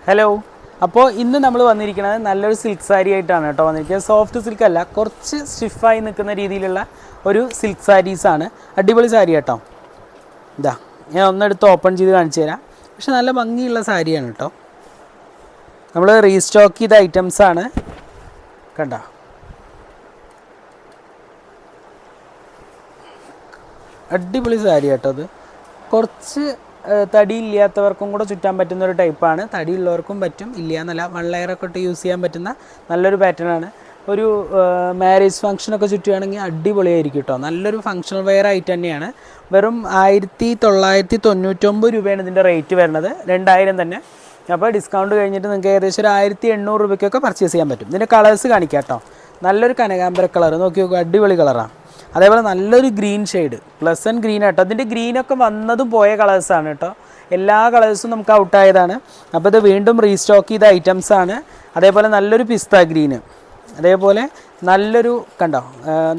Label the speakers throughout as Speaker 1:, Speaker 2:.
Speaker 1: Hello. അപ്പോൾ ഇന്ന് നമ്മൾ വന്നിരിക്കുന്നത് നല്ലൊരു സിൽക്ക് സാരി ആയിട്ടാണ് കേട്ടോ വന്നിരിക്കുന്നത്. സോഫ്റ്റ് സിൽക്ക് അല്ല, കുറച്ച് സ്റ്റിഫായി നിൽക്കുന്ന രീതിയിലുള്ള ഒരു സിൽക്ക് സാരീസാണ്. അടിപൊളി സാരി കേട്ടോ. ഇതാ ഞാൻ ഒന്നെടുത്ത് ഓപ്പൺ ചെയ്ത് കാണിച്ചു തരാം. പക്ഷെ നല്ല ഭംഗിയുള്ള സാരിയാണ് കേട്ടോ. നമ്മൾ റീസ്റ്റോക്ക് ചെയ്ത ഐറ്റംസാണ്. കണ്ടോ, അടിപൊളി സാരി കേട്ടോ. അത് കുറച്ച് തടിയില്ലാത്തവർക്കും കൂടെ ചുറ്റാൻ പറ്റുന്ന ഒരു ടൈപ്പാണ്. തടിയുള്ളവർക്കും പറ്റും, ഇല്ല എന്നല്ല, 1 ലെയറൊക്കെ ഇട്ട് യൂസ് ചെയ്യാൻ പറ്റുന്ന നല്ലൊരു പാറ്റേണാണ്. ഒരു മാരേജ് ഫംഗ്ഷനൊക്കെ ചുറ്റുകയാണെങ്കിൽ അടിപൊളിയായിരിക്കും കേട്ടോ. നല്ലൊരു ഫങ്ഷണൽ വെയർ ആയിട്ട് തന്നെയാണ്. വെറും 1999 രൂപയാണ് ഇതിൻ്റെ റേറ്റ് വരുന്നത്, 2000 തന്നെ. അപ്പോൾ ഡിസ്കൗണ്ട് കഴിഞ്ഞിട്ട് നിങ്ങൾക്ക് ഏകദേശം ഒരു 1800 രൂപയ്ക്കൊക്കെ പർച്ചേസ് ചെയ്യാൻ പറ്റും. ഇതിൻ്റെ കളേഴ്സ് കാണിക്കാം കേട്ടോ. നല്ലൊരു കനകാമ്പര കളർ നോക്കി നോക്കുക, അടിപൊളി കളറാണ്. അതേപോലെ നല്ലൊരു ഗ്രീൻ ഷെയ്ഡ്, പ്ലസൻറ്റ് ഗ്രീൻ കേട്ടോ. അതിൻ്റെ ഗ്രീനൊക്കെ വന്നതും പോയ കളേഴ്സാണ് കേട്ടോ. എല്ലാ കളേഴ്സും നമുക്ക് ഔട്ടായതാണ്. അപ്പോൾ ഇത് വീണ്ടും റീസ്റ്റോക്ക് ചെയ്ത ഐറ്റംസാണ്. അതേപോലെ നല്ലൊരു പിസ്ത ഗ്രീന്, അതേപോലെ നല്ലൊരു കണ്ടോ,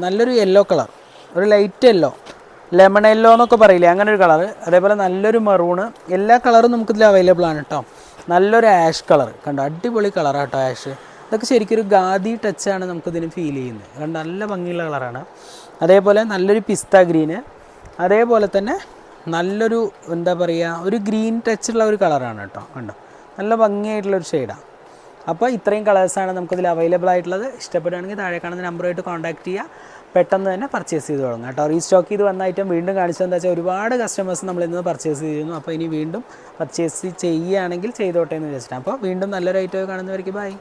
Speaker 1: നല്ലൊരു യെല്ലോ കളർ, ഒരു ലൈറ്റ് യെല്ലോ, ലെമൺ യെല്ലോ എന്നൊക്കെ പറയില്ലേ, അങ്ങനെ ഒരു കളർ. അതേപോലെ നല്ലൊരു മെറൂണ്, എല്ലാ കളറും നമുക്കിതിൽ അവൈലബിൾ ആണ് കേട്ടോ. നല്ലൊരു ആഷ് കളർ കണ്ടോ, അടിപൊളി കളറാണ് കേട്ടോ ആഷ്. ഇതൊക്കെ ശരിക്കും ഒരു ഖാദി ടച്ചാണ് നമുക്കിതിന് ഫീൽ ചെയ്യുന്നത്. കണ്ടോ, നല്ല ഭംഗിയുള്ള കളറാണ്. അതേപോലെ നല്ലൊരു പിസ്ത ഗ്രീന്, അതേപോലെ തന്നെ നല്ലൊരു എന്താ പറയുക, ഒരു ഗ്രീൻ ടച്ചുള്ള ഒരു കളറാണ് കേട്ടോ. കണ്ടോ, നല്ല ഭംഗിയായിട്ടുള്ളൊരു ഷെയ്ഡാണ്. അപ്പോൾ ഇത്രയും കളേഴ്സാണ് നമുക്കിതിൽ അവൈലബിൾ ആയിട്ടുള്ളത്. ഇഷ്ടപ്പെടുകയാണെങ്കിൽ താഴെ കാണുന്ന നമ്പറുമായിട്ട് കോൺടാക്ട് ചെയ്യുക, പെട്ടെന്ന് തന്നെ പർച്ചേസ് ചെയ്ത് തുടങ്ങുക കേട്ടോ. റീസ്റ്റോക്ക് ചെയ്ത് വന്ന ഐറ്റം വീണ്ടും കാണിച്ചത് എന്താ വെച്ചാൽ ഒരുപാട് കസ്റ്റമേഴ്സ് നമ്മൾ ഇന്ന് പർച്ചേസ് ചെയ്യുന്നു. അപ്പോൾ ഇനി വീണ്ടും പർച്ചേസ് ചെയ്യുകയാണെങ്കിൽ ചെയ്തോട്ടെ എന്ന് വിചാരിച്ചിട്ടാണ്. അപ്പോൾ വീണ്ടും നല്ലൊരു ഐറ്റം കാണുന്നവർക്ക് ബൈ.